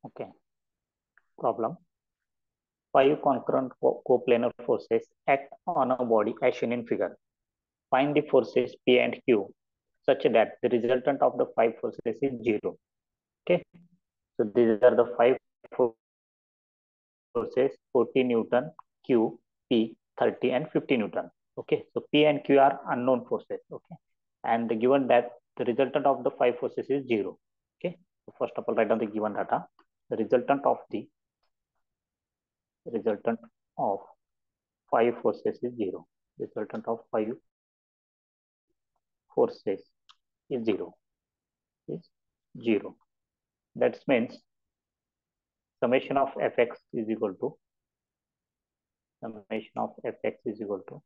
Okay. Problem. 5 concurrent coplanar forces act on a body as shown in figure. Find the forces P and Q such that the resultant of the 5 forces is 0. Okay. So these are the 5 forces: 40 Newton, Q, P, 30 and 50 Newton. Okay. So P and Q are unknown forces. Okay. And given that the resultant of the 5 forces is 0. Okay. So first of all, write down the given data. The resultant of 5 forces is 0. Resultant of 5 forces is 0. Is 0. That means summation of fx is equal to summation of fx is equal to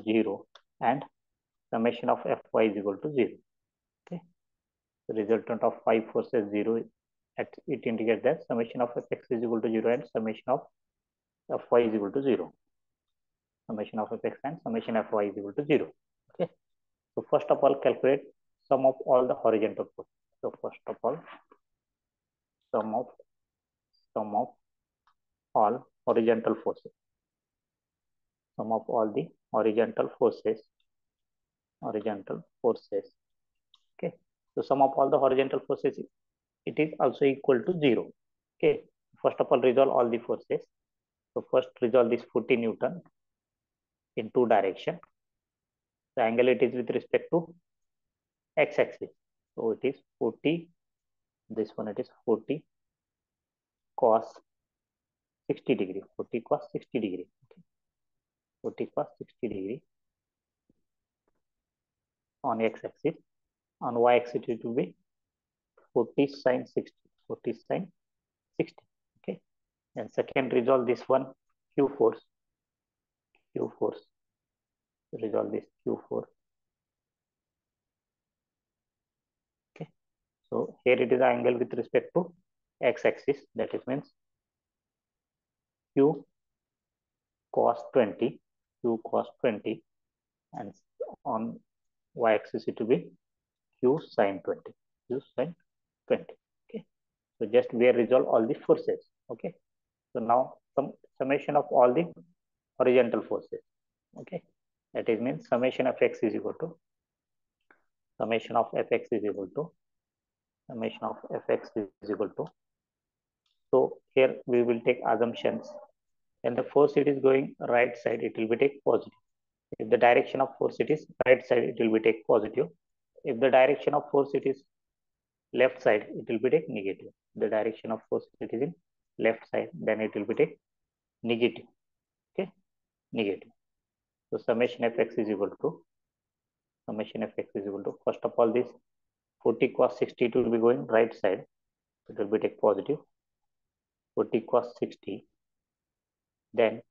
0 and summation of fy is equal to 0. Okay. The resultant of 5 forces 0. It indicates that summation of fx is equal to 0 and summation of fy is equal to 0. Summation of fx and summation of fy is equal to 0. Okay. So first of all, calculate sum of all the horizontal forces. So first of all, sum of all horizontal forces. Sum of all the horizontal forces. Okay. So sum of all the horizontal forces, it is also equal to 0. Okay. First of all, resolve all the forces. So first resolve this 40 Newton in 2 directions. The angle it is with respect to x-axis. So it is 40. This one it is 40 cos 60 degree. 40 cos 60 degree. Okay. 40 cos 60 degree on x-axis. On y-axis it will be 40 sin 60. 40 sin 60. Okay. And second, resolve this one Q force. Resolve this Q force. Okay. So here it is angle with respect to x-axis. That is means Q cos 20. Q cos 20. And on y-axis it will be Q sin 20. Q sin 20. Okay. So just we resolve all the forces. Okay. So now summation of all the horizontal forces. Okay. That is means summation of x is equal to summation of fx is equal to summation of fx is equal to. So here we will take assumptions. When the force it is going right side, it will be take positive. If the direction of force it is right side, it will be take positive. If the direction of force it is left side, it will be take negative. The direction of force it is in left side, then it will be take negative. Okay, negative. So summation fx is equal to first of all this 40 cos 60 it will be going right side. It will be take positive. 40 cos 60. Then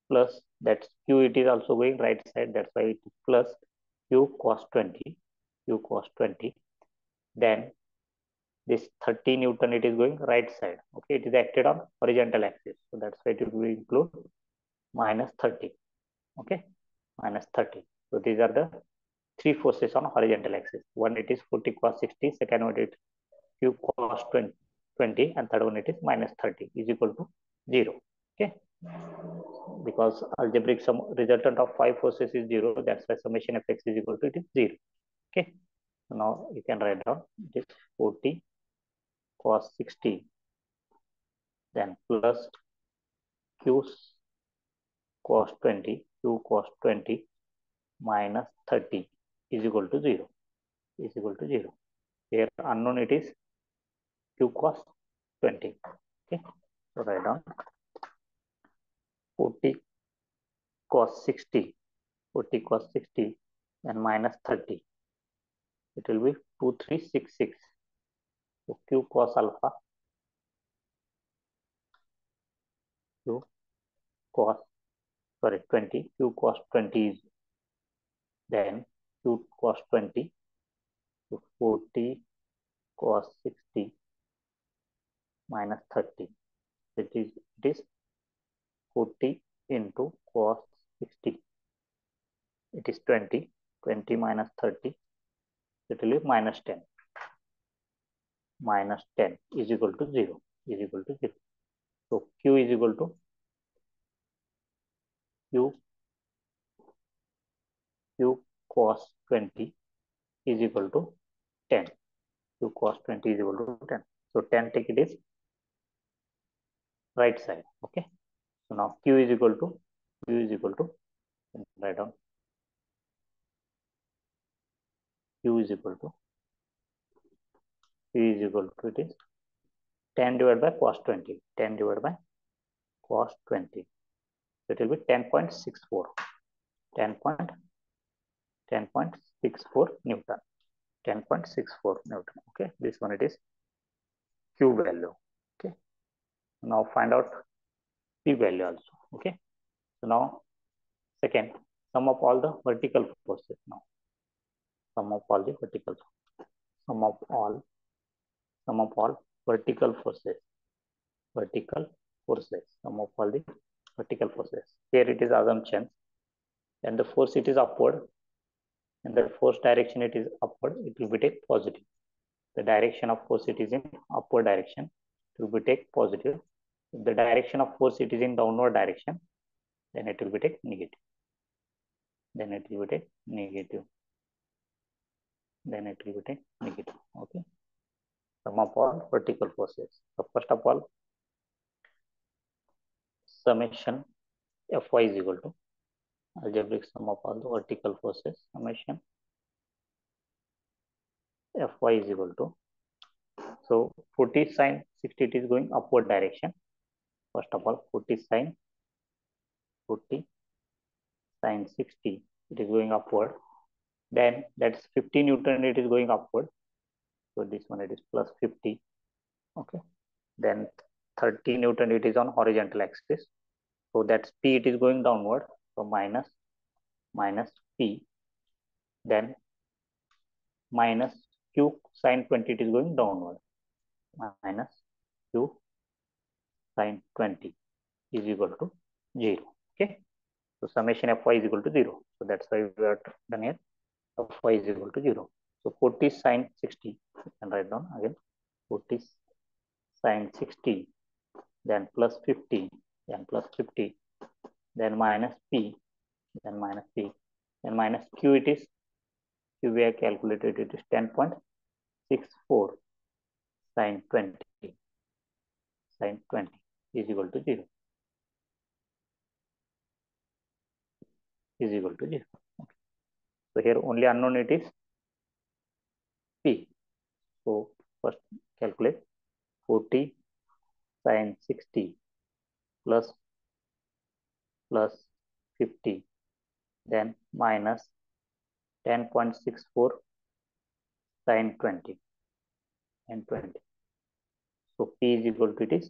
plus that's q it is also going right side. That's why it is plus q cos 20. Q cos 20. Then this 30 Newton it is going right side. Okay, it is acted on horizontal axis. So that's why it will include minus 30. Okay, minus 30. So these are the 3 forces on horizontal axis. One it is 40 cos 60, second one it is q cos 20, and third one it is minus 30 is equal to 0. Okay, because algebraic sum resultant of 5 forces is 0. That's why summation of x is equal to it is 0. Okay, so now you can write down this 40 cos 60 then plus q cos 20 minus 30 is equal to 0. Here unknown it is q cos 20. Okay, so write down 40 cos 60 and minus 30. It will be 2366. So q cos alpha, q cos 20, q cos 20 is then q cos 20. So 40 cos 60 minus 30. It is 40 into cos 60. It is 20 minus 30. It will be minus 10. minus 10 is equal to 0. So Q is equal to Q cos 20 is equal to 10. Q cos 20 is equal to 10. So 10 take it is right side. Okay. So now Q is equal to write down Q is equal to it is 10 divided by cos 20. 10 divided by cos 20. So it will be 10.64. 10.64 Newton. 10.64 Newton. Okay. This one it is Q value. Okay. Now find out P value also. Okay. So now second, sum of all the vertical forces now. Sum of all vertical forces. Sum of all the vertical forces. Here it is assumption. And the force it is upward. And the force direction it is upward. It will be take positive. The direction of force it is in upward direction. It will be take positive. If the direction of force it is in downward direction, then it will be take negative. Okay. Sum of all vertical forces. So first of all, summation Fy is equal to algebraic sum of all the vertical forces. Summation Fy is equal to, so 40 sine 60 it is going upward direction. First of all, 40 sine 60 it is going upward. Then that's 50 Newton it is going upward. So this one it is plus 50. Okay. Then 30 Newton it is on horizontal axis. So that's P it is going downward. So minus P. Then minus Q sine 20 it is going downward. Minus Q sine 20 is equal to 0. Okay. So summation Fy is equal to 0. So that's why we are done here. Fy is equal to 0. So 40 sine 60. You can write down again. 40 sine 60. Then plus 50. Then plus 50. Then minus P. Then minus P. Then minus Q it is. Q we have calculated it is 10.64 sine 20. Sine 20 is equal to 0. Okay. So here only unknown it is P. So first calculate 40 sine 60 plus 50, then minus 10.64 sine 20 and 20. So P is equal to it is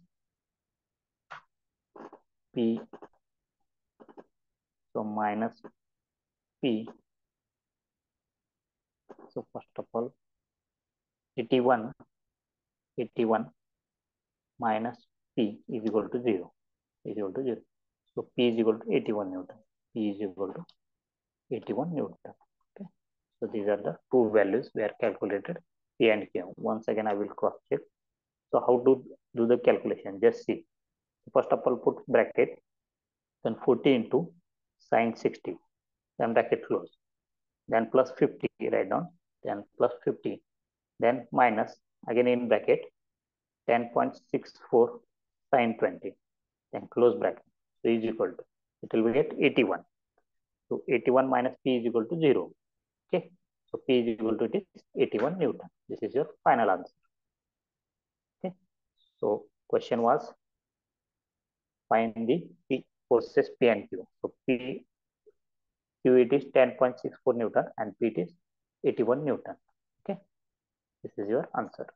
P. So minus P. So first of all, 81 minus P is equal to 0. So P is equal to 81 Newton. P is equal to 81 Newton. Okay. So these are the two values we are calculated, P and Q. Once again, I will cross check. So how to do the calculation? Just see. First of all, put bracket, then 40 into sine 60, then bracket close, then plus 50, write down, then plus 50, then minus, again in bracket, 10.64 sine 20, then close bracket. So is equal to, it will be at 81. So 81 minus P is equal to 0. Okay. So P is equal to it is 81 Newton. This is your final answer. Okay. So question was, find the P forces P and Q. So Q it is 10.64 Newton and P it is 81 Newton. Okay. This is your answer.